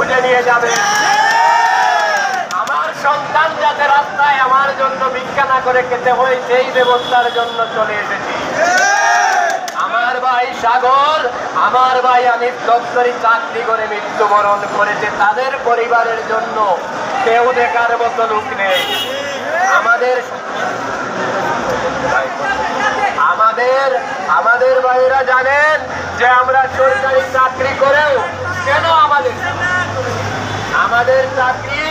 খুঁজে নিয়ে যাবে। আমার সন্তান যাতে রাস্তায় আমার জন্য ভিক্ষা না করে খেতে হয় সেই ব্যবস্থার জন্য চলে এসেছি। আমার ভাই সাগর, আমার ভাই আমি দপ্তরি চাকরি করে মৃত্যুবরণ করেছে, তাদের পরিবারের জন্য কেউ দেখার মতো লোক নেই। আমাদের ভাইরা জানেন যে আমরা সরকারি চাকরি করেও কেন আমাদের চাকরি,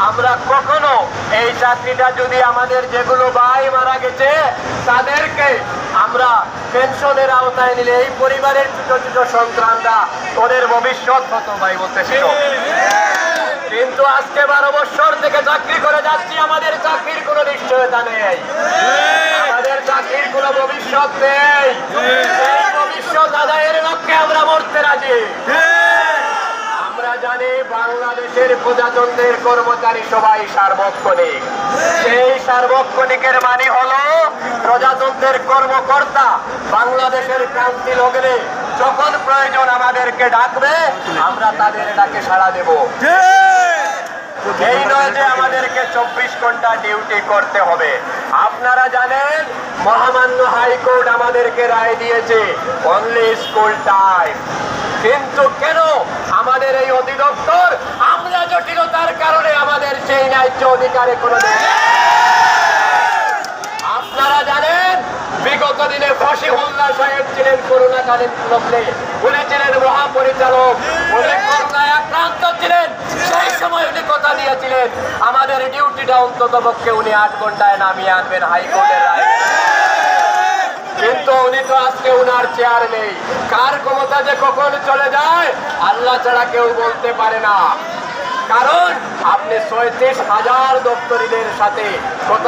আমরা কখনো এই চাকরিটা যদি আমাদের যেগুলো ভাই মারা গেছে তাদেরকে আমরা পেনশনের আওতায় নিলে এই পরিবারের ছোট ছোট সন্তানরা ওদের ভবিষ্যৎ হতো ভাই বলতেছিল। কিন্তু আজকে 12 বছর থেকে চাকরি করে যাচ্ছি, আমাদের চাকরির কোনো নিশ্চয়তা নেই, আমাদের চাকরির কোনো ভবিষ্যৎ নেই। এই ভবিষ্যৎ আদায়ের লক্ষ্যে আমরা মরতে রাজি। আমরা জানি বাংলাদেশের প্রজাতন্ত্রের কর্মচারী সবাই সার্বক্ষণিক। সেই সার্বক্ষণিকের মানে হলো প্রজাতন্ত্রের কর্মকর্তা বাংলাদেশের ক্রান্তি লগ্নে যখন প্রয়োজন আমাদেরকে ডাকবে, আমরা তাদের ডাকে সাড়া দেব। এই নয় যে আমাদেরকে 24 ঘন্টা ডিউটি করতে হবে। আপনারা জানেন মহামান্য হাইকোর্ট আমাদেরকে রায় দিয়েছে অনলি স্কুল টাইম। কিন্তু কেন আমাদের এই অধিদপ্তর আমরা জটিলতার কারণে আমাদের সেই ন্যায্য অধিকারে কোনো দেয়। আপনারা জানেন বিগত দিনে ফসিহুল্লাহ সাহেব ছিলেন করোনাকালীন লগ্নে, উনি ছিলেন মহাপরিচালক, উনি করোনায় আক্রান্ত ছিলেন। সেই সময় উনি কথা দিয়েছিলেন আমাদের ডিউটিটা অন্তত পক্ষে উনি 8 ঘন্টায় নামিয়ে আনবেন হাইকোর্টের রায়। কিন্তু উনি তো আজকে উনার চেয়ার নেই। কার ক্ষমতা যে কখন চলে যায় আল্লাহ ছাড়া কেউ বলতে পারে না। কারণ আপনি 36,000 দপ্তরিদের সাথে কথা